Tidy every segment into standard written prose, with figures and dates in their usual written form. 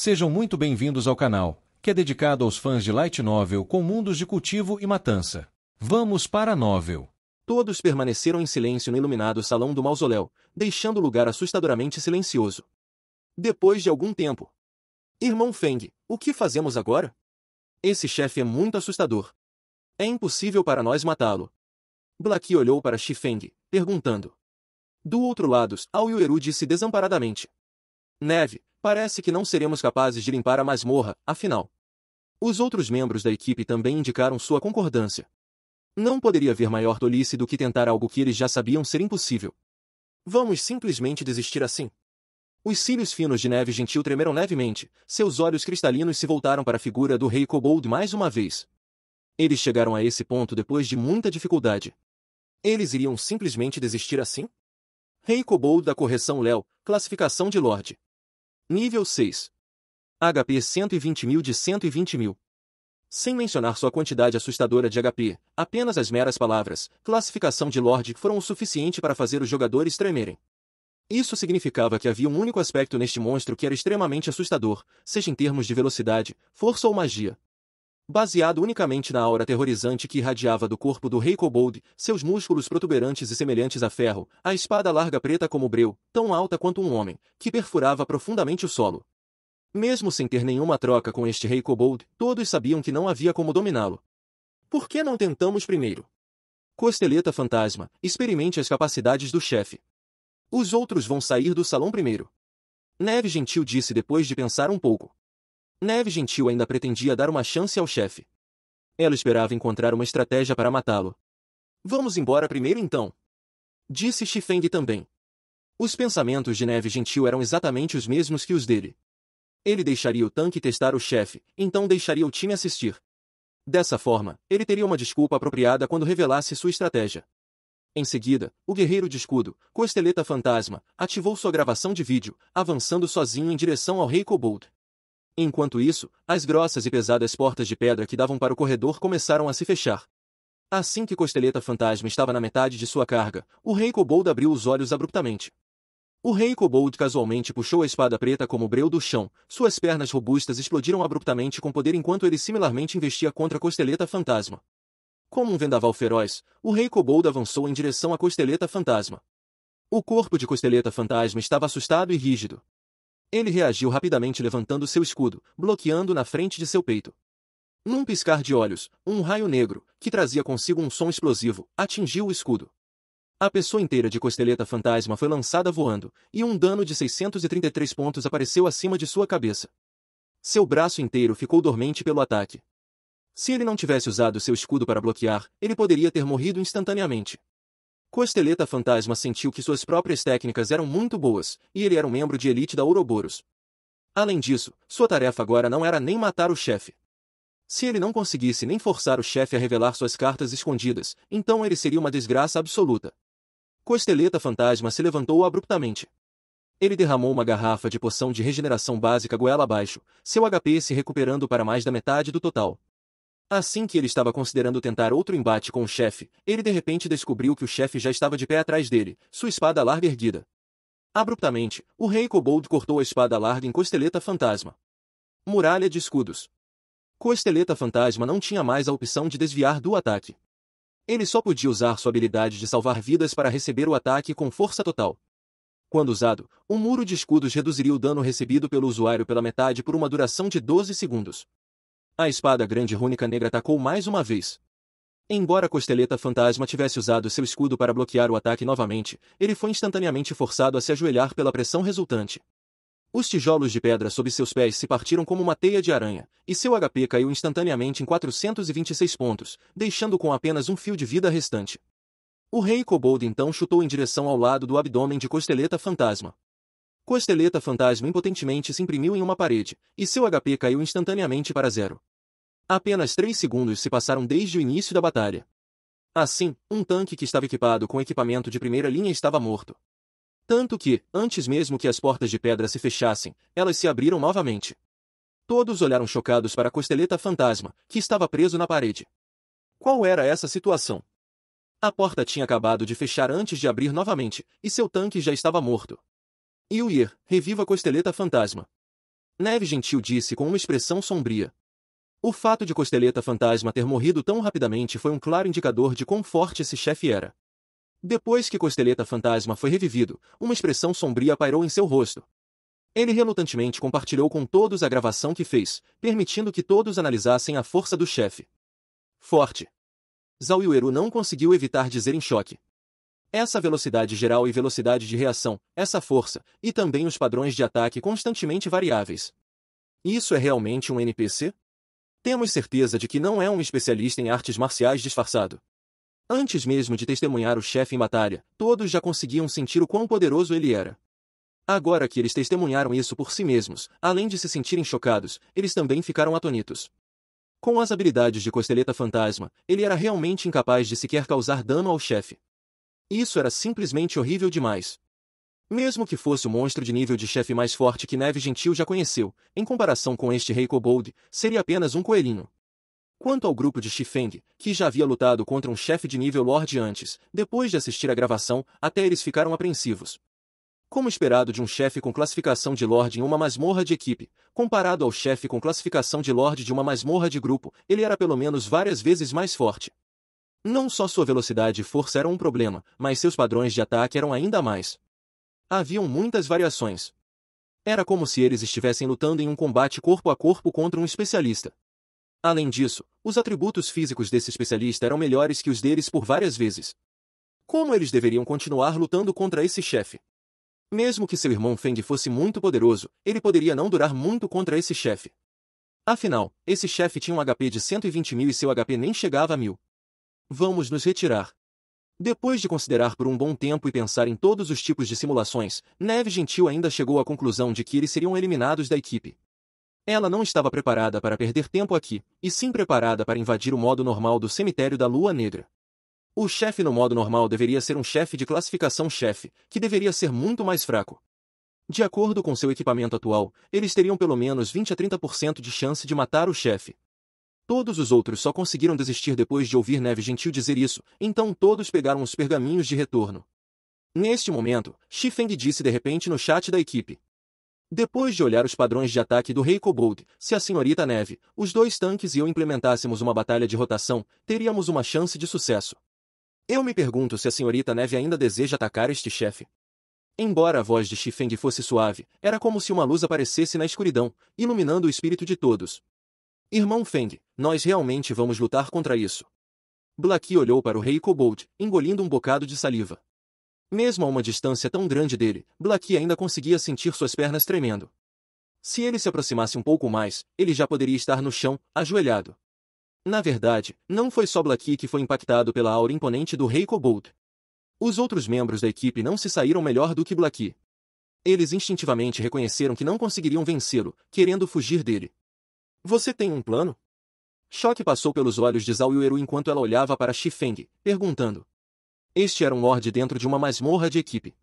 Sejam muito bem-vindos ao canal, que é dedicado aos fãs de Light Novel com mundos de cultivo e matança. Vamos para a novel. Todos permaneceram em silêncio no iluminado salão do mausoléu, deixando o lugar assustadoramente silencioso. Depois de algum tempo. Irmão Feng, o que fazemos agora? Esse chefe é muito assustador. É impossível para nós matá-lo. Blackie olhou para Shi Feng, perguntando. Do outro lado, Ao Yueru disse desamparadamente. Neve, parece que não seremos capazes de limpar a masmorra, afinal. Os outros membros da equipe também indicaram sua concordância. Não poderia haver maior tolice do que tentar algo que eles já sabiam ser impossível. Vamos simplesmente desistir assim. Os cílios finos de Neve Gentil tremeram levemente, seus olhos cristalinos se voltaram para a figura do Rei Kobold mais uma vez. Eles chegaram a esse ponto depois de muita dificuldade. Eles iriam simplesmente desistir assim? Rei Kobold da Correção Léo, classificação de Lorde. Nível 6. HP 120.000 de 120.000. Sem mencionar sua quantidade assustadora de HP, apenas as meras palavras, classificação de Lorde, foram o suficiente para fazer os jogadores tremerem. Isso significava que havia um único aspecto neste monstro que era extremamente assustador, seja em termos de velocidade, força ou magia. Baseado unicamente na aura aterrorizante que irradiava do corpo do Rei Kobold, seus músculos protuberantes e semelhantes a ferro, a espada larga preta como breu, tão alta quanto um homem, que perfurava profundamente o solo. Mesmo sem ter nenhuma troca com este Rei Kobold, todos sabiam que não havia como dominá-lo. Por que não tentamos primeiro? Costeleta Fantasma, experimente as capacidades do chefe. Os outros vão sair do salão primeiro. Neve Gentil disse depois de pensar um pouco. Neve Gentil ainda pretendia dar uma chance ao chefe. Ela esperava encontrar uma estratégia para matá-lo. Vamos embora primeiro então. Disse Shi Feng também. Os pensamentos de Neve Gentil eram exatamente os mesmos que os dele. Ele deixaria o tanque testar o chefe, então deixaria o time assistir. Dessa forma, ele teria uma desculpa apropriada quando revelasse sua estratégia. Em seguida, o guerreiro de escudo, Costeleta Fantasma, ativou sua gravação de vídeo, avançando sozinho em direção ao Rei Kobold. Enquanto isso, as grossas e pesadas portas de pedra que davam para o corredor começaram a se fechar. Assim que Costeleta Fantasma estava na metade de sua carga, o Rei Kobold abriu os olhos abruptamente. O Rei Kobold casualmente puxou a espada preta como breu do chão, suas pernas robustas explodiram abruptamente com poder enquanto ele similarmente investia contra Costeleta Fantasma. Como um vendaval feroz, o Rei Kobold avançou em direção à Costeleta Fantasma. O corpo de Costeleta Fantasma estava assustado e rígido. Ele reagiu rapidamente levantando seu escudo, bloqueando na frente de seu peito. Num piscar de olhos, um raio negro, que trazia consigo um som explosivo, atingiu o escudo. A pessoa inteira de Costeleta Fantasma foi lançada voando, e um dano de 633 pontos apareceu acima de sua cabeça. Seu braço inteiro ficou dormente pelo ataque. Se ele não tivesse usado seu escudo para bloquear, ele poderia ter morrido instantaneamente. Costeleta Fantasma sentiu que suas próprias técnicas eram muito boas, e ele era um membro de elite da Ouroboros. Além disso, sua tarefa agora não era nem matar o chefe. Se ele não conseguisse nem forçar o chefe a revelar suas cartas escondidas, então ele seria uma desgraça absoluta. Costeleta Fantasma se levantou abruptamente. Ele derramou uma garrafa de poção de regeneração básica goela abaixo, seu HP se recuperando para mais da metade do total. Assim que ele estava considerando tentar outro embate com o chefe, ele de repente descobriu que o chefe já estava de pé atrás dele, sua espada larga erguida. Abruptamente, o Rei Kobold cortou a espada larga em Costeleta Fantasma. Muralha de escudos. Costeleta Fantasma não tinha mais a opção de desviar do ataque. Ele só podia usar sua habilidade de salvar vidas para receber o ataque com força total. Quando usado, um muro de escudos reduziria o dano recebido pelo usuário pela metade por uma duração de 12 segundos. A espada grande rúnica negra atacou mais uma vez. Embora Costeleta Fantasma tivesse usado seu escudo para bloquear o ataque novamente, ele foi instantaneamente forçado a se ajoelhar pela pressão resultante. Os tijolos de pedra sob seus pés se partiram como uma teia de aranha, e seu HP caiu instantaneamente em 426 pontos, deixando com apenas um fio de vida restante. O Rei Kobold então chutou em direção ao lado do abdômen de Costeleta Fantasma. Costeleta Fantasma impotentemente se imprimiu em uma parede, e seu HP caiu instantaneamente para zero. Apenas 3 segundos se passaram desde o início da batalha. Assim, um tanque que estava equipado com equipamento de primeira linha estava morto. Tanto que, antes mesmo que as portas de pedra se fechassem, elas se abriram novamente. Todos olharam chocados para Costeleta Fantasma, que estava preso na parede. Qual era essa situação? A porta tinha acabado de fechar antes de abrir novamente, e seu tanque já estava morto. Yuir, reviva Costeleta Fantasma. Neve Gentil disse com uma expressão sombria. O fato de Costeleta Fantasma ter morrido tão rapidamente foi um claro indicador de quão forte esse chefe era. Depois que Costeleta Fantasma foi revivido, uma expressão sombria pairou em seu rosto. Ele relutantemente compartilhou com todos a gravação que fez, permitindo que todos analisassem a força do chefe. Forte. Zhao Yueru não conseguiu evitar dizer em choque. Essa velocidade geral e velocidade de reação, essa força, e também os padrões de ataque constantemente variáveis. Isso é realmente um NPC? Temos certeza de que não é um especialista em artes marciais disfarçado. Antes mesmo de testemunhar o chefe em batalha, todos já conseguiam sentir o quão poderoso ele era. Agora que eles testemunharam isso por si mesmos, além de se sentirem chocados, eles também ficaram atônitos. Com as habilidades de Costeleta Fantasma, ele era realmente incapaz de sequer causar dano ao chefe. Isso era simplesmente horrível demais. Mesmo que fosse o monstro de nível de chefe mais forte que Neve Gentil já conheceu, em comparação com este Rei Kobold, seria apenas um coelhinho. Quanto ao grupo de Shifeng, que já havia lutado contra um chefe de nível Lorde antes, depois de assistir a gravação, até eles ficaram apreensivos. Como esperado de um chefe com classificação de Lorde em uma masmorra de equipe, comparado ao chefe com classificação de Lorde de uma masmorra de grupo, ele era pelo menos várias vezes mais forte. Não só sua velocidade e força eram um problema, mas seus padrões de ataque eram ainda mais. Haviam muitas variações. Era como se eles estivessem lutando em um combate corpo a corpo contra um especialista. Além disso, os atributos físicos desse especialista eram melhores que os deles por várias vezes. Como eles deveriam continuar lutando contra esse chefe? Mesmo que seu irmão Feng fosse muito poderoso, ele poderia não durar muito contra esse chefe. Afinal, esse chefe tinha um HP de 120.000 e seu HP nem chegava a 1.000. Vamos nos retirar. Depois de considerar por um bom tempo e pensar em todos os tipos de simulações, Neve Gentil ainda chegou à conclusão de que eles seriam eliminados da equipe. Ela não estava preparada para perder tempo aqui, e sim preparada para invadir o modo normal do cemitério da Lua Negra. O chefe no modo normal deveria ser um chefe de classificação chefe, que deveria ser muito mais fraco. De acordo com seu equipamento atual, eles teriam pelo menos 20 a 30% de chance de matar o chefe. Todos os outros só conseguiram desistir depois de ouvir Neve Gentil dizer isso, então todos pegaram os pergaminhos de retorno. Neste momento, Shifeng disse de repente no chat da equipe. Depois de olhar os padrões de ataque do Rei Kobold, se a senhorita Neve, os dois tanques e eu implementássemos uma batalha de rotação, teríamos uma chance de sucesso. Eu me pergunto se a senhorita Neve ainda deseja atacar este chefe. Embora a voz de Shifeng fosse suave, era como se uma luz aparecesse na escuridão, iluminando o espírito de todos. Irmão Feng, nós realmente vamos lutar contra isso. Blackie olhou para o Rei Kobold, engolindo um bocado de saliva. Mesmo a uma distância tão grande dele, Blackie ainda conseguia sentir suas pernas tremendo. Se ele se aproximasse um pouco mais, ele já poderia estar no chão, ajoelhado. Na verdade, não foi só Blackie que foi impactado pela aura imponente do Rei Kobold. Os outros membros da equipe não se saíram melhor do que Blackie. Eles instintivamente reconheceram que não conseguiriam vencê-lo, querendo fugir dele. Você tem um plano? Choque passou pelos olhos de Zhao Yueru enquanto ela olhava para Shifeng, perguntando. Este era um Lorde dentro de uma masmorra de equipe.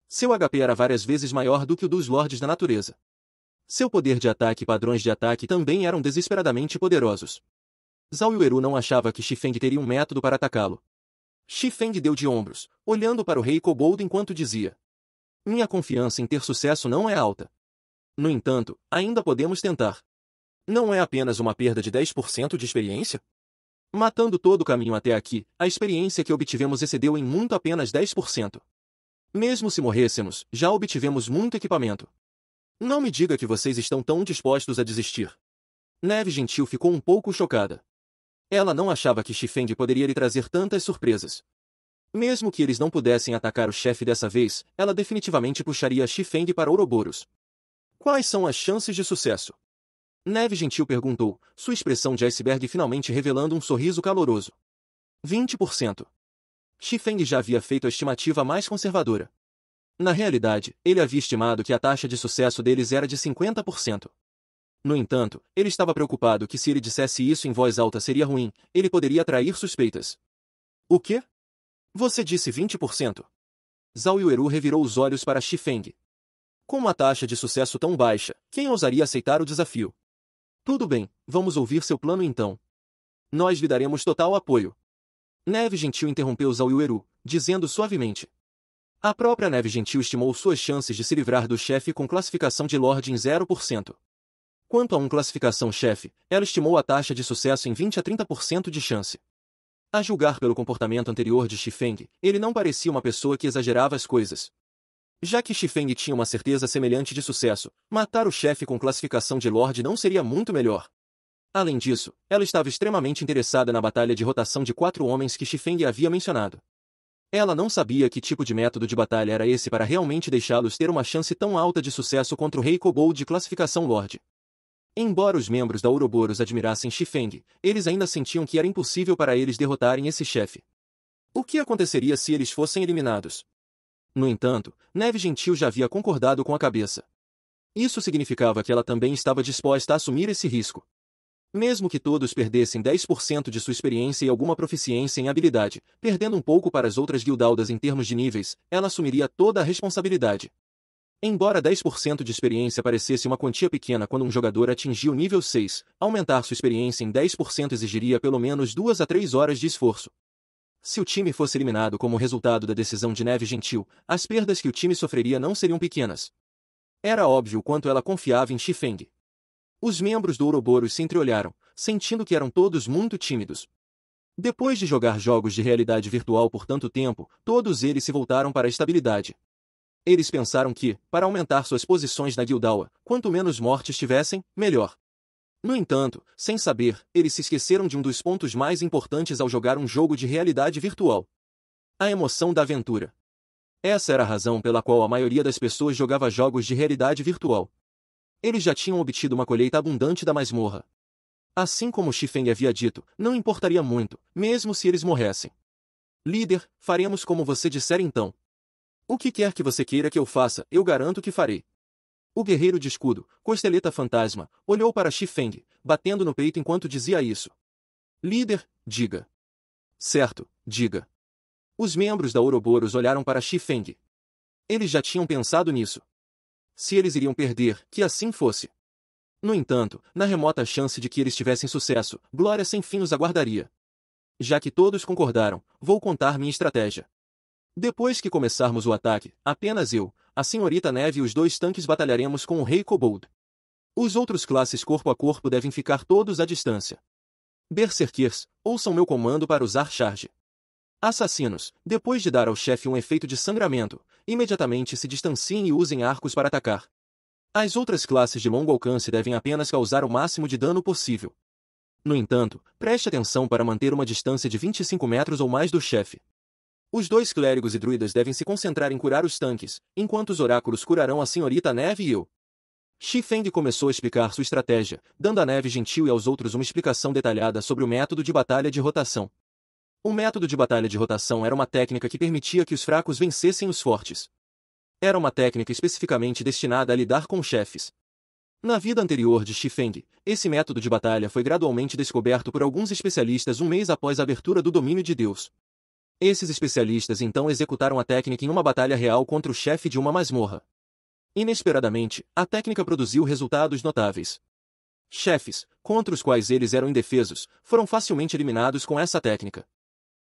Seu HP era várias vezes maior do que o dos Lordes da natureza. Seu poder de ataque e padrões de ataque também eram desesperadamente poderosos. Zhao Yueru não achava que Shifeng teria um método para atacá-lo. Shifeng deu de ombros, olhando para o Rei Kobold enquanto dizia. Minha confiança em ter sucesso não é alta. No entanto, ainda podemos tentar. Não é apenas uma perda de 10% de experiência? Matando todo o caminho até aqui, a experiência que obtivemos excedeu em muito apenas 10%. Mesmo se morrêssemos, já obtivemos muito equipamento. Não me diga que vocês estão tão dispostos a desistir. Neve Gentil ficou um pouco chocada. Ela não achava que Shifeng poderia lhe trazer tantas surpresas. Mesmo que eles não pudessem atacar o chefe dessa vez, ela definitivamente puxaria Shifeng para Ouroboros. Quais são as chances de sucesso? Neve Gentil perguntou, sua expressão de iceberg finalmente revelando um sorriso caloroso. 20%. Shifeng já havia feito a estimativa mais conservadora. Na realidade, ele havia estimado que a taxa de sucesso deles era de 50%. No entanto, ele estava preocupado que se ele dissesse isso em voz alta seria ruim, ele poderia atrair suspeitas. O quê? Você disse 20%. Zhao Yueru revirou os olhos para Shifeng. Com uma taxa de sucesso tão baixa, quem ousaria aceitar o desafio? Tudo bem, vamos ouvir seu plano então. Nós lhe daremos total apoio. Neve Gentil interrompeu Zhao Yueru, dizendo suavemente. A própria Neve Gentil estimou suas chances de se livrar do chefe com classificação de Lorde em 0%. Quanto a classificação chefe, ela estimou a taxa de sucesso em 20 a 30% de chance. A julgar pelo comportamento anterior de Xifeng, ele não parecia uma pessoa que exagerava as coisas. Já que Xifeng tinha uma certeza semelhante de sucesso, matar o chefe com classificação de Lorde não seria muito melhor. Além disso, ela estava extremamente interessada na batalha de rotação de 4 homens que Xifeng havia mencionado. Ela não sabia que tipo de método de batalha era esse para realmente deixá-los ter uma chance tão alta de sucesso contra o Rei Kobold de classificação Lorde. Embora os membros da Ouroboros admirassem Xifeng, eles ainda sentiam que era impossível para eles derrotarem esse chefe. O que aconteceria se eles fossem eliminados? No entanto, Neve Gentil já havia concordado com a cabeça. Isso significava que ela também estava disposta a assumir esse risco. Mesmo que todos perdessem 10% de sua experiência e alguma proficiência em habilidade, perdendo um pouco para as outras guildaldas em termos de níveis, ela assumiria toda a responsabilidade. Embora 10% de experiência parecesse uma quantia pequena quando um jogador atingia o nível 6, aumentar sua experiência em 10% exigiria pelo menos 2 a 3 horas de esforço. Se o time fosse eliminado como resultado da decisão de Neve Gentil, as perdas que o time sofreria não seriam pequenas. Era óbvio o quanto ela confiava em Xifeng. Os membros do Ouroboros se entreolharam, sentindo que eram todos muito tímidos. Depois de jogar jogos de realidade virtual por tanto tempo, todos eles se voltaram para a estabilidade. Eles pensaram que, para aumentar suas posições na Guildawa, quanto menos mortes tivessem, melhor. No entanto, sem saber, eles se esqueceram de um dos pontos mais importantes ao jogar um jogo de realidade virtual: a emoção da aventura. Essa era a razão pela qual a maioria das pessoas jogava jogos de realidade virtual. Eles já tinham obtido uma colheita abundante da masmorra. Assim como Xifeng havia dito, não importaria muito, mesmo se eles morressem. Líder, faremos como você disser então. O que quer que você queira que eu faça, eu garanto que farei. O guerreiro de escudo, Costeleta Fantasma, olhou para Xifeng, batendo no peito enquanto dizia isso. Líder, diga. Certo, diga. Os membros da Ouroboros olharam para Xifeng. Eles já tinham pensado nisso. Se eles iriam perder, que assim fosse. No entanto, na remota chance de que eles tivessem sucesso, glória sem fim os aguardaria. Já que todos concordaram, vou contar minha estratégia. Depois que começarmos o ataque, apenas eu, a Senhorita Neve e os 2 tanques batalharemos com o Rei Kobold. Os outros classes corpo a corpo devem ficar todos à distância. Berserkers, ouçam meu comando para usar charge. Assassinos, depois de dar ao chefe um efeito de sangramento, imediatamente se distanciem e usem arcos para atacar. As outras classes de longo alcance devem apenas causar o máximo de dano possível. No entanto, preste atenção para manter uma distância de 25 metros ou mais do chefe. Os 2 clérigos e druidas devem se concentrar em curar os tanques, enquanto os oráculos curarão a Senhorita Neve e eu. Xifeng começou a explicar sua estratégia, dando à Neve Gentil e aos outros uma explicação detalhada sobre o método de batalha de rotação. O método de batalha de rotação era uma técnica que permitia que os fracos vencessem os fortes. Era uma técnica especificamente destinada a lidar com chefes. Na vida anterior de Xifeng, esse método de batalha foi gradualmente descoberto por alguns especialistas um mês após a abertura do domínio de Deus. Esses especialistas então executaram a técnica em uma batalha real contra o chefe de uma masmorra. Inesperadamente, a técnica produziu resultados notáveis. Chefes, contra os quais eles eram indefesos, foram facilmente eliminados com essa técnica.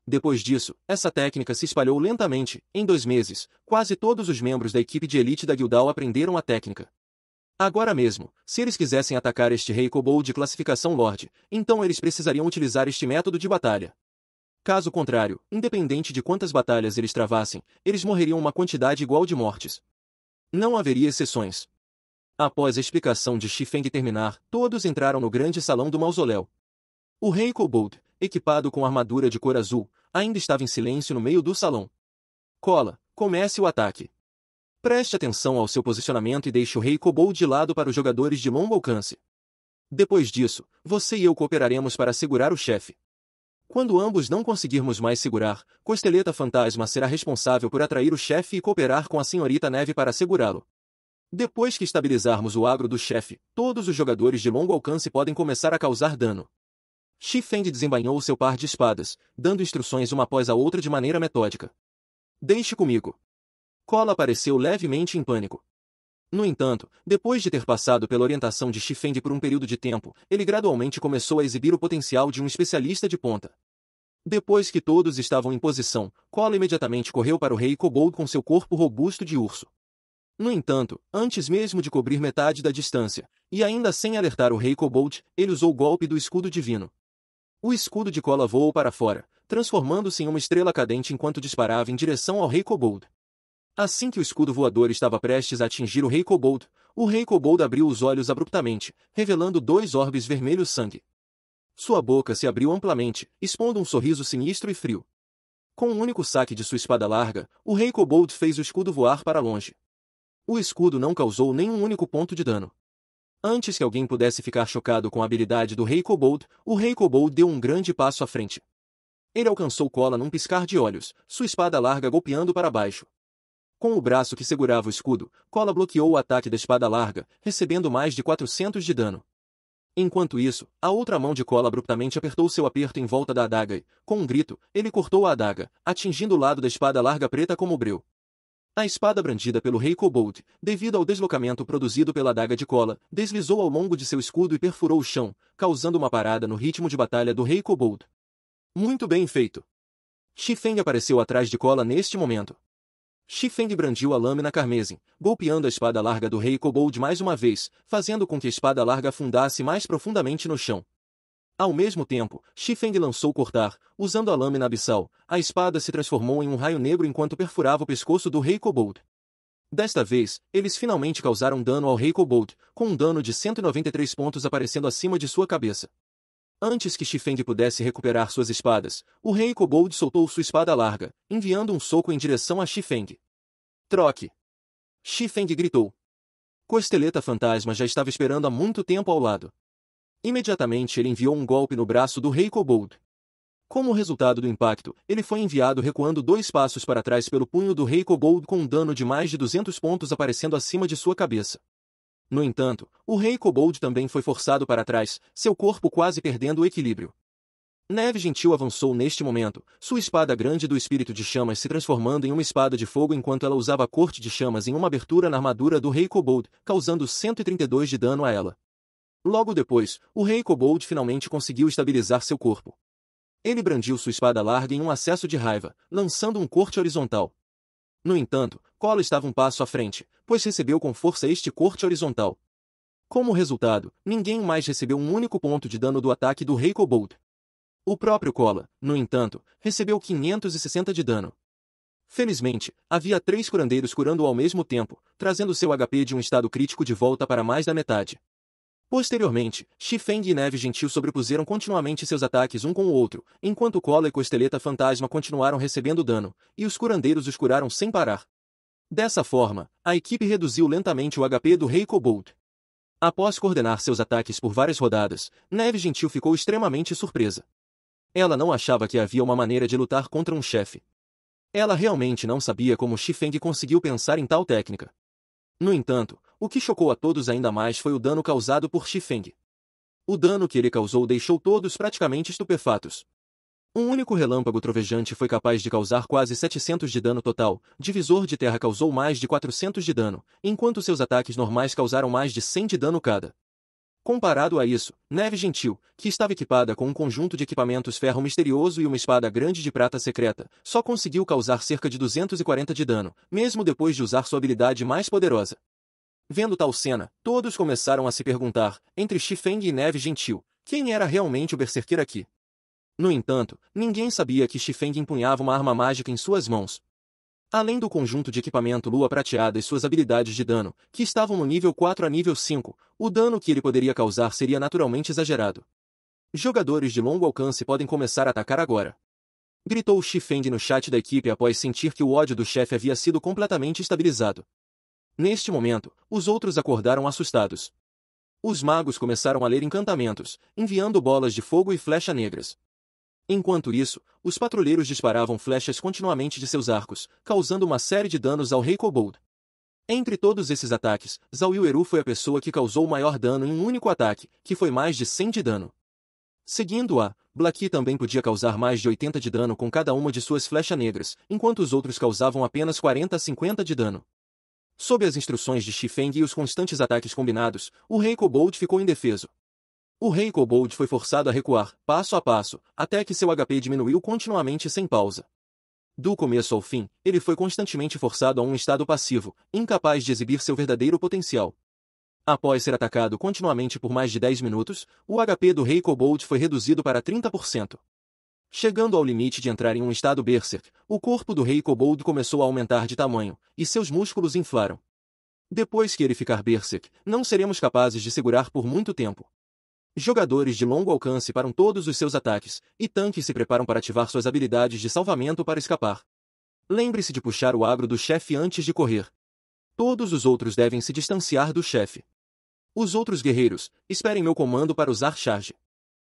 Depois disso, essa técnica se espalhou lentamente. Em 2 meses, quase todos os membros da equipe de elite da Guildhall aprenderam a técnica. Agora mesmo, se eles quisessem atacar este Rei Kobold de classificação Lorde, então eles precisariam utilizar este método de batalha. Caso contrário, independente de quantas batalhas eles travassem, eles morreriam uma quantidade igual de mortes. Não haveria exceções. Após a explicação de Xifeng terminar, todos entraram no grande salão do mausoléu. O Rei Kobold, equipado com armadura de cor azul, ainda estava em silêncio no meio do salão. Cola, comece o ataque. Preste atenção ao seu posicionamento e deixe o Rei Kobold de lado para os jogadores de longo alcance. Depois disso, você e eu cooperaremos para segurar o chefe. Quando ambos não conseguirmos mais segurar, Costeleta Fantasma será responsável por atrair o chefe e cooperar com a Senhorita Neve para segurá-lo. Depois que estabilizarmos o agro do chefe, todos os jogadores de longo alcance podem começar a causar dano. Xifeng desembainhou seu par de espadas, dando instruções uma após a outra de maneira metódica. Deixe comigo. Cola pareceu levemente em pânico. No entanto, depois de ter passado pela orientação de Xifeng por um período de tempo, ele gradualmente começou a exibir o potencial de um especialista de ponta. Depois que todos estavam em posição, Cola imediatamente correu para o Rei Kobold com seu corpo robusto de urso. No entanto, antes mesmo de cobrir metade da distância, E ainda sem alertar o Rei Kobold, ele usou o golpe do escudo divino. O escudo de cola voou para fora, transformando-se em uma estrela cadente enquanto disparava em direção ao Rei Kobold. Assim que o escudo voador estava prestes a atingir o Rei Kobold abriu os olhos abruptamente, revelando 2 orbes vermelhos sangue. Sua boca se abriu amplamente, expondo um sorriso sinistro e frio. Com um único saque de sua espada larga, o Rei Kobold fez o escudo voar para longe. O escudo não causou nenhum único ponto de dano. Antes que alguém pudesse ficar chocado com a habilidade do Rei Kobold, o Rei Kobold deu um grande passo à frente. Ele alcançou Cola num piscar de olhos, sua espada larga golpeando para baixo. Com o braço que segurava o escudo, Cola bloqueou o ataque da espada larga, recebendo mais de 400 de dano. Enquanto isso, a outra mão de Cola abruptamente apertou seu aperto em volta da adaga e, com um grito, ele cortou a adaga, atingindo o lado da espada larga preta como breu. A espada brandida pelo Rei Kobold, devido ao deslocamento produzido pela adaga de Cola, deslizou ao longo de seu escudo e perfurou o chão, causando uma parada no ritmo de batalha do Rei Kobold. Muito bem feito! Xifeng apareceu atrás de Cola neste momento. Xifeng brandiu a lâmina carmesim, golpeando a espada larga do Rei Kobold mais uma vez, fazendo com que a espada larga afundasse mais profundamente no chão. Ao mesmo tempo, Xifeng lançou cortar, usando a lâmina abissal, a espada se transformou em um raio negro enquanto perfurava o pescoço do Rei Kobold. Desta vez, eles finalmente causaram dano ao Rei Kobold, com um dano de 193 pontos aparecendo acima de sua cabeça. Antes que Xifeng pudesse recuperar suas espadas, o Rei Kobold soltou sua espada larga, enviando um soco em direção a Xifeng. Troque! Xifeng gritou. Costeleta Fantasma já estava esperando há muito tempo ao lado. Imediatamente ele enviou um golpe no braço do Rei Kobold. Como resultado do impacto, ele foi enviado recuando 2 passos para trás pelo punho do Rei Kobold com um dano de mais de 200 pontos aparecendo acima de sua cabeça. No entanto, o Rei Kobold também foi forçado para trás, seu corpo quase perdendo o equilíbrio. Neve Gentil avançou neste momento, sua espada grande do espírito de chamas se transformando em uma espada de fogo enquanto ela usava a corte de chamas em uma abertura na armadura do Rei Kobold, causando 132 de dano a ela. Logo depois, o Rei Kobold finalmente conseguiu estabilizar seu corpo. Ele brandiu sua espada larga em um acesso de raiva, lançando um corte horizontal. No entanto, Cola estava um passo à frente, pois recebeu com força este corte horizontal. Como resultado, ninguém mais recebeu um único ponto de dano do ataque do Rei Kobold. O próprio Cola, no entanto, recebeu 560 de dano. Felizmente, havia 3 curandeiros curando ao mesmo tempo, trazendo seu HP de um estado crítico de volta para mais da metade. Posteriormente, Xifeng e Neve Gentil sobrepuseram continuamente seus ataques um com o outro, enquanto Cola e Costeleta Fantasma continuaram recebendo dano, e os curandeiros os curaram sem parar. Dessa forma, a equipe reduziu lentamente o HP do Rei Kobold. Após coordenar seus ataques por várias rodadas, Neve Gentil ficou extremamente surpresa. Ela não achava que havia uma maneira de lutar contra um chefe. Ela realmente não sabia como Xifeng conseguiu pensar em tal técnica. No entanto, o que chocou a todos ainda mais foi o dano causado por Xifeng. O dano que ele causou deixou todos praticamente estupefatos. Um único relâmpago trovejante foi capaz de causar quase 700 de dano total, Divisor de Terra causou mais de 400 de dano, enquanto seus ataques normais causaram mais de 100 de dano cada. Comparado a isso, Neve Gentil, que estava equipada com um conjunto de equipamentos ferro misterioso e uma espada grande de prata secreta, só conseguiu causar cerca de 240 de dano, mesmo depois de usar sua habilidade mais poderosa. Vendo tal cena, todos começaram a se perguntar, entre Xifeng e Neve Gentil, quem era realmente o Berserker aqui. No entanto, ninguém sabia que Xifeng empunhava uma arma mágica em suas mãos. Além do conjunto de equipamento Lua Prateada e suas habilidades de dano, que estavam no nível 4 a nível 5, o dano que ele poderia causar seria naturalmente exagerado. Jogadores de longo alcance podem começar a atacar agora. Gritou Xifeng no chat da equipe após sentir que o ódio do chefe havia sido completamente estabilizado. Neste momento, os outros acordaram assustados. Os magos começaram a ler encantamentos, enviando bolas de fogo e flechas negras. Enquanto isso, os patrulheiros disparavam flechas continuamente de seus arcos, causando uma série de danos ao Rei Kobold. Entre todos esses ataques, Zauyu foi a pessoa que causou o maior dano em um único ataque, que foi mais de 100 de dano. Seguindo-a, Blackie também podia causar mais de 80 de dano com cada uma de suas flechas negras, enquanto os outros causavam apenas 40 a 50 de dano. Sob as instruções de Xifeng e os constantes ataques combinados, o Rei Kobold ficou indefeso. O Rei Kobold foi forçado a recuar, passo a passo, até que seu HP diminuiu continuamente sem pausa. Do começo ao fim, ele foi constantemente forçado a um estado passivo, incapaz de exibir seu verdadeiro potencial. Após ser atacado continuamente por mais de 10 minutos, o HP do Rei Kobold foi reduzido para 30%. Chegando ao limite de entrar em um estado Berserk, o corpo do Rei Kobold começou a aumentar de tamanho, e seus músculos inflaram. Depois que ele ficar Berserk, não seremos capazes de segurar por muito tempo. Jogadores de longo alcance param todos os seus ataques, e tanques se preparam para ativar suas habilidades de salvamento para escapar. Lembre-se de puxar o agro do chefe antes de correr. Todos os outros devem se distanciar do chefe. Os outros guerreiros, esperem meu comando para usar charge.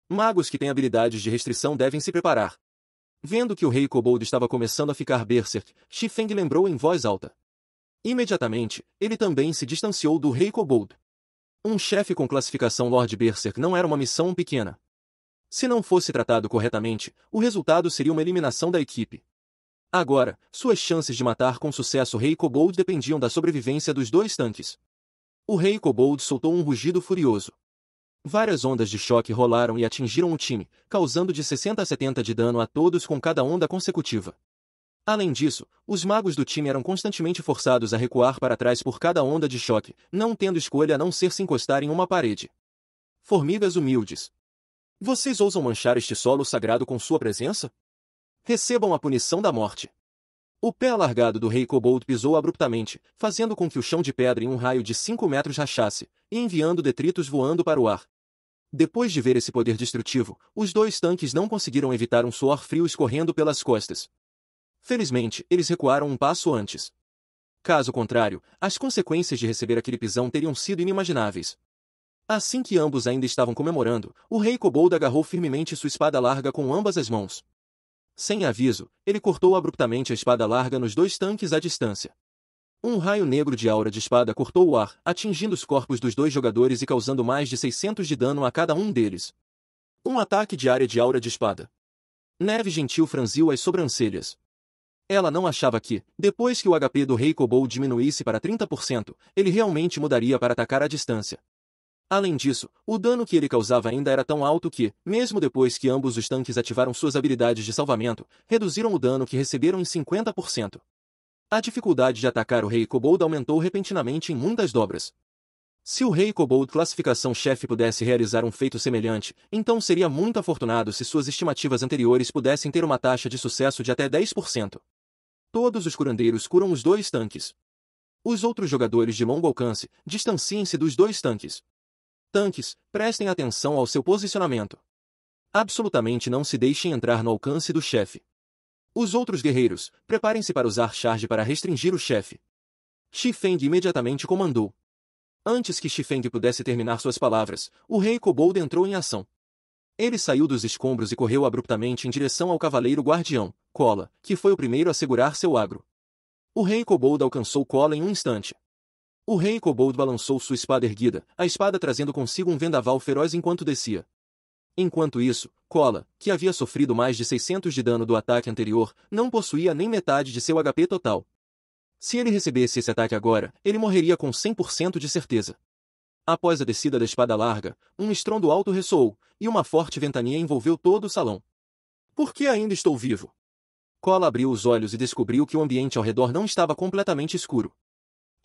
Magos que têm habilidades de restrição devem se preparar. Vendo que o Rei Kobold estava começando a ficar Berserk, Xifeng lembrou em voz alta. Imediatamente, ele também se distanciou do Rei Kobold. Um chefe com classificação Lord Berserk não era uma missão pequena. Se não fosse tratado corretamente, o resultado seria uma eliminação da equipe. Agora, suas chances de matar com sucesso o Rei Kobold dependiam da sobrevivência dos dois tanques. O Rei Kobold soltou um rugido furioso. Várias ondas de choque rolaram e atingiram o time, causando de 60 a 70 de dano a todos com cada onda consecutiva. Além disso, os magos do time eram constantemente forçados a recuar para trás por cada onda de choque, não tendo escolha a não ser se encostar em uma parede. Formigas humildes. Vocês ousam manchar este solo sagrado com sua presença? Recebam a punição da morte. O pé alargado do Rei Kobold pisou abruptamente, fazendo com que o chão de pedra em um raio de 5 metros rachasse, e enviando detritos voando para o ar. Depois de ver esse poder destrutivo, os dois tanques não conseguiram evitar um suor frio escorrendo pelas costas. Felizmente, eles recuaram um passo antes. Caso contrário, as consequências de receber aquele pisão teriam sido inimagináveis. Assim que ambos ainda estavam comemorando, o Rei Kobold agarrou firmemente sua espada larga com ambas as mãos. Sem aviso, ele cortou abruptamente a espada larga nos dois tanques à distância. Um raio negro de aura de espada cortou o ar, atingindo os corpos dos dois jogadores e causando mais de 600 de dano a cada um deles. Um ataque de área de aura de espada. Neve Gentil franziu as sobrancelhas. Ela não achava que, depois que o HP do Rei Kobold diminuísse para 30%, ele realmente mudaria para atacar à distância. Além disso, o dano que ele causava ainda era tão alto que, mesmo depois que ambos os tanques ativaram suas habilidades de salvamento, reduziram o dano que receberam em 50%. A dificuldade de atacar o Rei Kobold aumentou repentinamente em muitas dobras. Se o Rei Kobold classificação chefe pudesse realizar um feito semelhante, então seria muito afortunado se suas estimativas anteriores pudessem ter uma taxa de sucesso de até 10%. Todos os curandeiros curam os dois tanques. Os outros jogadores de longo alcance, distanciem-se dos dois tanques. Tanques, prestem atenção ao seu posicionamento. Absolutamente não se deixem entrar no alcance do chefe. Os outros guerreiros, preparem-se para usar charge para restringir o chefe. Xifeng imediatamente comandou. Antes que Xifeng pudesse terminar suas palavras, o Rei Kobold entrou em ação. Ele saiu dos escombros e correu abruptamente em direção ao cavaleiro guardião, Kola, que foi o primeiro a segurar seu agro. O Rei Kobold alcançou Kola em um instante. O Rei Kobold balançou sua espada erguida, a espada trazendo consigo um vendaval feroz enquanto descia. Enquanto isso, Kola, que havia sofrido mais de 600 de dano do ataque anterior, não possuía nem metade de seu HP total. Se ele recebesse esse ataque agora, ele morreria com 100% de certeza. Após a descida da espada larga, um estrondo alto ressoou, e uma forte ventania envolveu todo o salão. Por que ainda estou vivo? Kola abriu os olhos e descobriu que o ambiente ao redor não estava completamente escuro.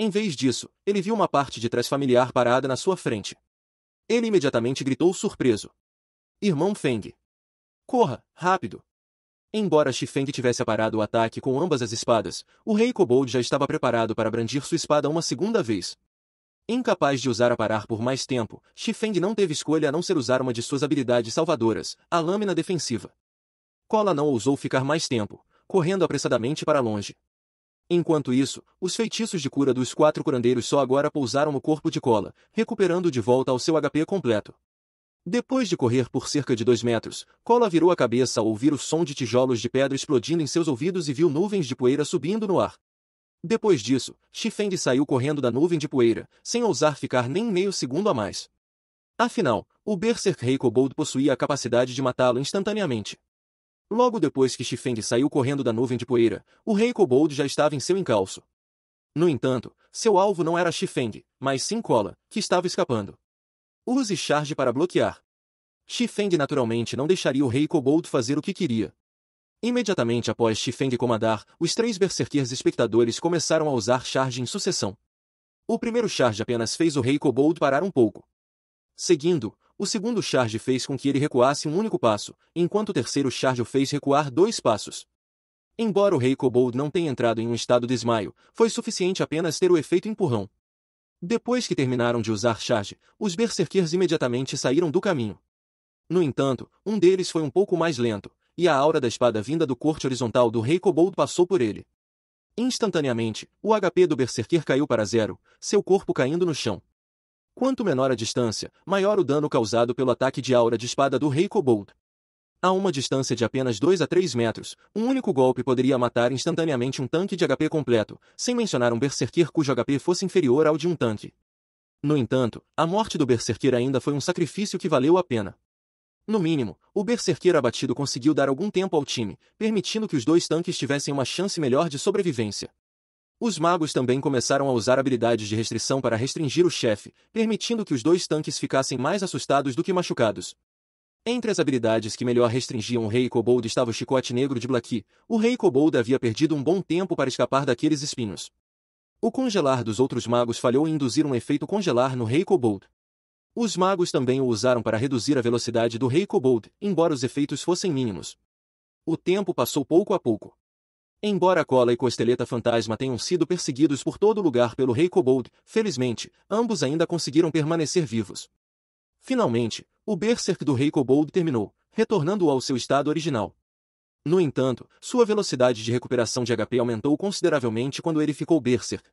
Em vez disso, ele viu uma parte de trás familiar parada na sua frente. Ele imediatamente gritou surpreso. Irmão Feng. Corra, rápido! Embora Xifeng tivesse aparado o ataque com ambas as espadas, o Rei Kobold já estava preparado para brandir sua espada uma segunda vez. Incapaz de usar a parar por mais tempo, Xifeng não teve escolha a não ser usar uma de suas habilidades salvadoras, a lâmina defensiva. Kola não ousou ficar mais tempo, correndo apressadamente para longe. Enquanto isso, os feitiços de cura dos 4 curandeiros só agora pousaram no corpo de Kola, recuperando de volta ao seu HP completo. Depois de correr por cerca de 2 metros, Kola virou a cabeça ao ouvir o som de tijolos de pedra explodindo em seus ouvidos e viu nuvens de poeira subindo no ar. Depois disso, Xifeng saiu correndo da nuvem de poeira, sem ousar ficar nem meio segundo a mais. Afinal, o Berserk Rei Kobold possuía a capacidade de matá-lo instantaneamente. Logo depois que Xifeng saiu correndo da nuvem de poeira, o Rei Kobold já estava em seu encalço. No entanto, seu alvo não era Xifeng, mas sim Kola, que estava escapando. Use charge para bloquear. Xifeng naturalmente não deixaria o Rei Kobold fazer o que queria. Imediatamente após Xifeng comandar, os 3 berserkers espectadores começaram a usar charge em sucessão. O primeiro charge apenas fez o Rei Kobold parar um pouco. Seguindo, o segundo charge fez com que ele recuasse um único passo, enquanto o terceiro charge o fez recuar 2 passos. Embora o Rei Kobold não tenha entrado em um estado de desmaio, foi suficiente apenas ter o efeito empurrão. Depois que terminaram de usar charge, os Berserkers imediatamente saíram do caminho. No entanto, um deles foi um pouco mais lento, e a aura da espada vinda do corte horizontal do Rei Kobold passou por ele. Instantaneamente, o HP do Berserker caiu para 0, seu corpo caindo no chão. Quanto menor a distância, maior o dano causado pelo ataque de aura de espada do Rei Kobold. A uma distância de apenas 2 a 3 metros, um único golpe poderia matar instantaneamente um tanque de HP completo, sem mencionar um Berserker cujo HP fosse inferior ao de um tanque. No entanto, a morte do Berserker ainda foi um sacrifício que valeu a pena. No mínimo, o Berserker abatido conseguiu dar algum tempo ao time, permitindo que os 2 tanques tivessem uma chance melhor de sobrevivência. Os magos também começaram a usar habilidades de restrição para restringir o chefe, permitindo que os 2 tanques ficassem mais assustados do que machucados. Entre as habilidades que melhor restringiam o Rei Kobold estava o Chicote Negro de Blackie. O Rei Kobold havia perdido um bom tempo para escapar daqueles espinhos. O congelar dos outros magos falhou em induzir um efeito congelar no Rei Kobold. Os magos também o usaram para reduzir a velocidade do Rei Kobold, embora os efeitos fossem mínimos. O tempo passou pouco a pouco. Embora a Cola e Costeleta Fantasma tenham sido perseguidos por todo lugar pelo Rei Kobold, felizmente, ambos ainda conseguiram permanecer vivos. Finalmente, o Berserk do Rei Kobold terminou, retornando-o ao seu estado original. No entanto, sua velocidade de recuperação de HP aumentou consideravelmente quando ele ficou Berserk.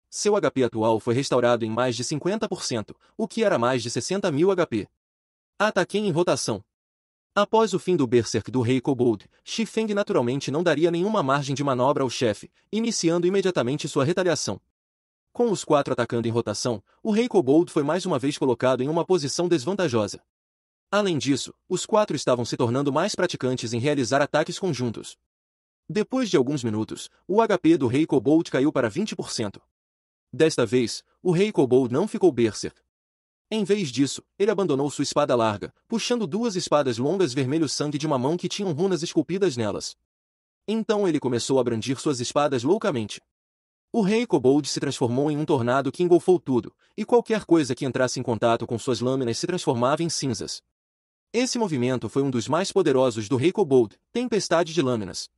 Seu HP atual foi restaurado em mais de 50%, o que era mais de 60.000 HP. Ataque em rotação. Após o fim do Berserk do Rei Kobold, Xifeng naturalmente não daria nenhuma margem de manobra ao chefe, iniciando imediatamente sua retaliação. Com os 4 atacando em rotação, o Rei Kobold foi mais uma vez colocado em uma posição desvantajosa. Além disso, os 4 estavam se tornando mais praticantes em realizar ataques conjuntos. Depois de alguns minutos, o HP do Rei Kobold caiu para 20%. Desta vez, o Rei Kobold não ficou Berserk. Em vez disso, ele abandonou sua espada larga, puxando 2 espadas longas vermelho sangue de uma mão que tinham runas esculpidas nelas. Então ele começou a brandir suas espadas loucamente. O Rei Kobold se transformou em um tornado que engolfou tudo, e qualquer coisa que entrasse em contato com suas lâminas se transformava em cinzas. Esse movimento foi um dos mais poderosos do Rei Kobold, Tempestade de Lâminas.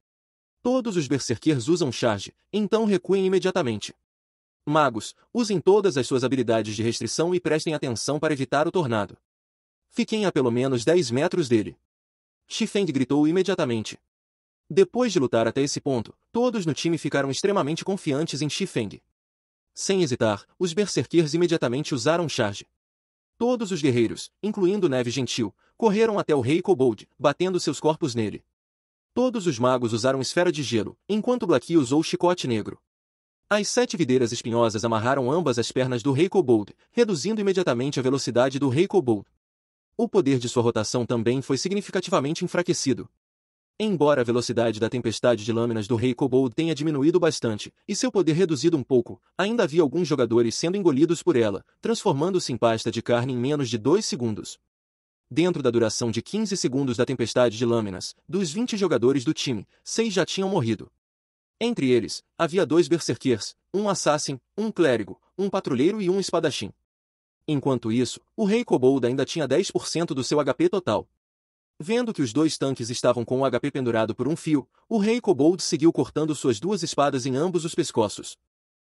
Todos os Berserkers usam charge, então recuem imediatamente. Magos, usem todas as suas habilidades de restrição e prestem atenção para evitar o tornado. Fiquem a pelo menos 10 metros dele. Xifeng gritou imediatamente. Depois de lutar até esse ponto, todos no time ficaram extremamente confiantes em Xifeng. Sem hesitar, os Berserkers imediatamente usaram charge. Todos os guerreiros, incluindo Neve Gentil, correram até o Rei Kobold, batendo seus corpos nele. Todos os magos usaram esfera de gelo, enquanto Blackie usou chicote negro. As 7 videiras espinhosas amarraram ambas as pernas do Rei Kobold, reduzindo imediatamente a velocidade do Rei Kobold. O poder de sua rotação também foi significativamente enfraquecido. Embora a velocidade da tempestade de lâminas do Rei Kobold tenha diminuído bastante, e seu poder reduzido um pouco, ainda havia alguns jogadores sendo engolidos por ela, transformando-se em pasta de carne em menos de 2 segundos. Dentro da duração de 15 segundos da tempestade de lâminas, dos 20 jogadores do time, 6 já tinham morrido. Entre eles, havia 2 Berserkers, um Assassin, um Clérigo, um Patrulheiro e um Espadachim. Enquanto isso, o Rei Kobold ainda tinha 10% do seu HP total. Vendo que os 2 tanques estavam com o HP pendurado por um fio, o Rei Kobold seguiu cortando suas 2 espadas em ambos os pescoços.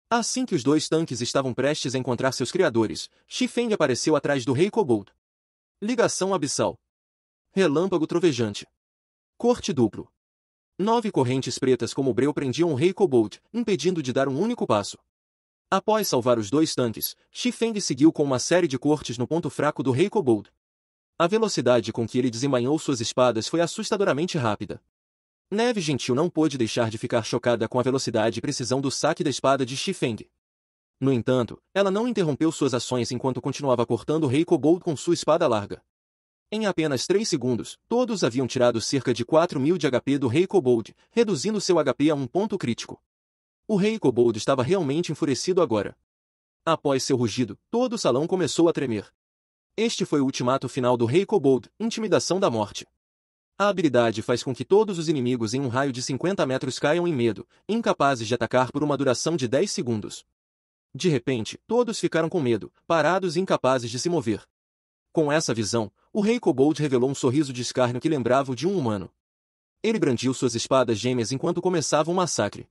Assim que os 2 tanques estavam prestes a encontrar seus criadores, Xifeng apareceu atrás do Rei Kobold. Ligação abissal. Relâmpago trovejante. Corte duplo. 9 correntes pretas como breu prendiam o Rei Kobold, impedindo de dar um único passo. Após salvar os 2 tanques, Xifeng seguiu com uma série de cortes no ponto fraco do Rei Kobold. A velocidade com que ele desembainhou suas espadas foi assustadoramente rápida. Neve Gentil não pôde deixar de ficar chocada com a velocidade e precisão do saque da espada de Xifeng. No entanto, ela não interrompeu suas ações enquanto continuava cortando o Rei Kobold com sua espada larga. Em apenas 3 segundos, todos haviam tirado cerca de 4.000 de HP do Rei Kobold, reduzindo seu HP a um ponto crítico. O Rei Kobold estava realmente enfurecido agora. Após seu rugido, todo o salão começou a tremer. Este foi o ultimato final do Rei Kobold, Intimidação da Morte. A habilidade faz com que todos os inimigos em um raio de 50 metros caiam em medo, incapazes de atacar por uma duração de 10 segundos. De repente, todos ficaram com medo, parados e incapazes de se mover. Com essa visão, o rei Kobold revelou um sorriso de escárnio que lembrava o de um humano. Ele brandiu suas espadas gêmeas enquanto começava um massacre.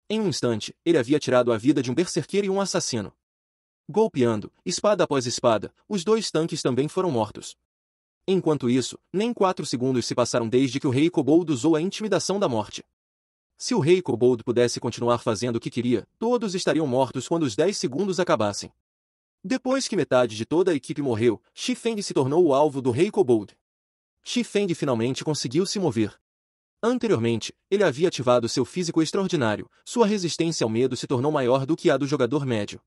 Em um instante, ele havia tirado a vida de um berserker e um assassino. Golpeando, espada após espada, os dois tanques também foram mortos. Enquanto isso, nem 4 segundos se passaram desde que o rei Kobold usou a intimidação da morte. Se o rei Kobold pudesse continuar fazendo o que queria, todos estariam mortos quando os 10 segundos acabassem. Depois que metade de toda a equipe morreu, Xifeng se tornou o alvo do rei Kobold. Xifeng finalmente conseguiu se mover. Anteriormente, ele havia ativado seu físico extraordinário, sua resistência ao medo se tornou maior do que a do jogador médio.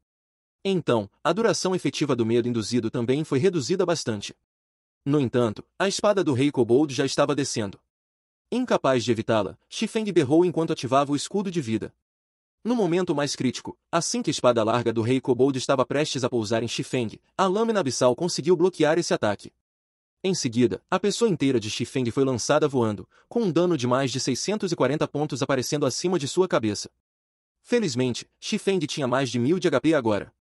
Então, a duração efetiva do medo induzido também foi reduzida bastante. No entanto, a espada do rei Kobold já estava descendo. Incapaz de evitá-la, Xifeng berrou enquanto ativava o escudo de vida. No momento mais crítico, assim que a espada larga do rei Kobold estava prestes a pousar em Xifeng, a lâmina abissal conseguiu bloquear esse ataque. Em seguida, a pessoa inteira de Xifeng foi lançada voando, com um dano de mais de 640 pontos aparecendo acima de sua cabeça. Felizmente, Xifeng tinha mais de 1000 de HP agora.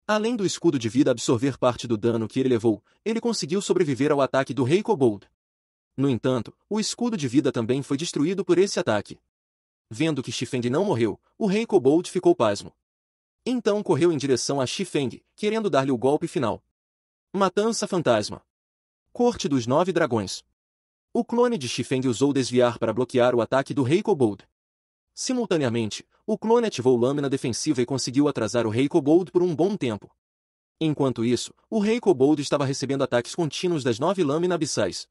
Além do escudo de vida absorver parte do dano que ele levou, ele conseguiu sobreviver ao ataque do rei Kobold. No entanto, o escudo de vida também foi destruído por esse ataque. Vendo que Xifeng não morreu, o rei Kobold ficou pasmo. Então correu em direção a Xifeng, querendo dar-lhe o golpe final. Matança fantasma. Corte dos 9 dragões. O clone de Xifeng usou desviar para bloquear o ataque do rei Kobold. Simultaneamente, o clone ativou lâmina defensiva e conseguiu atrasar o rei Kobold por um bom tempo. Enquanto isso, o rei Kobold estava recebendo ataques contínuos das 9 lâminas abissais.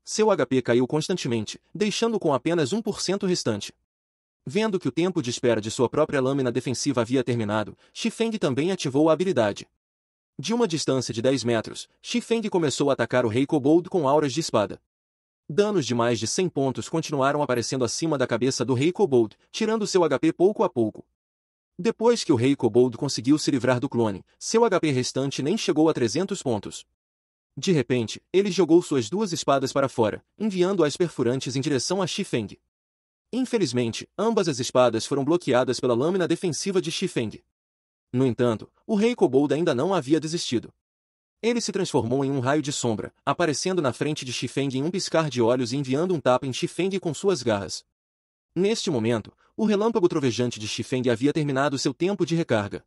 Seu HP caiu constantemente, deixando com apenas 1% restante. Vendo que o tempo de espera de sua própria lâmina defensiva havia terminado, Xifeng também ativou a habilidade. De uma distância de 10 metros, Xifeng começou a atacar o rei Kobold com auras de espada. Danos de mais de 100 pontos continuaram aparecendo acima da cabeça do rei Kobold, tirando seu HP pouco a pouco. Depois que o rei Kobold conseguiu se livrar do clone, seu HP restante nem chegou a 300 pontos. De repente, ele jogou suas 2 espadas para fora, enviando-as perfurantes em direção a Xifeng. Infelizmente, ambas as espadas foram bloqueadas pela lâmina defensiva de Xifeng. No entanto, o rei Kobold ainda não havia desistido. Ele se transformou em um raio de sombra, aparecendo na frente de Xifeng em um piscar de olhos e enviando um tapa em Xifeng com suas garras. Neste momento, o relâmpago trovejante de Xifeng havia terminado seu tempo de recarga.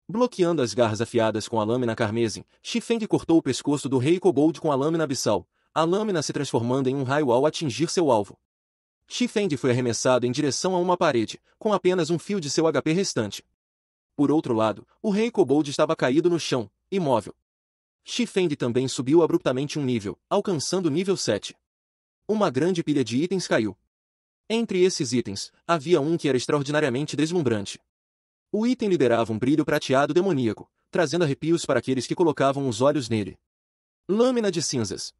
Bloqueando as garras afiadas com a lâmina carmesim, Xifeng cortou o pescoço do rei Kobold com a lâmina abissal, a lâmina se transformando em um raio ao atingir seu alvo. Xifeng foi arremessado em direção a uma parede, com apenas um fio de seu HP restante. Por outro lado, o rei Kobold estava caído no chão, imóvel. Xifeng também subiu abruptamente um nível, alcançando o nível 7. Uma grande pilha de itens caiu. Entre esses itens, havia um que era extraordinariamente deslumbrante. O item liberava um brilho prateado demoníaco, trazendo arrepios para aqueles que colocavam os olhos nele. Lâmina de cinzas.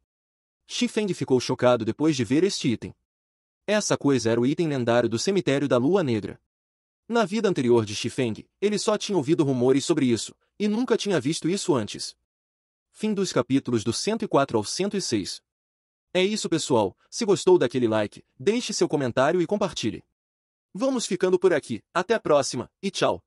Xifeng ficou chocado depois de ver este item. Essa coisa era o item lendário do cemitério da Lua Negra. Na vida anterior de Xifeng, ele só tinha ouvido rumores sobre isso, e nunca tinha visto isso antes. Fim dos capítulos do 104 ao 106. É isso, pessoal. Se gostou daquele like, deixe seu comentário e compartilhe. Vamos ficando por aqui. Até a próxima, e tchau!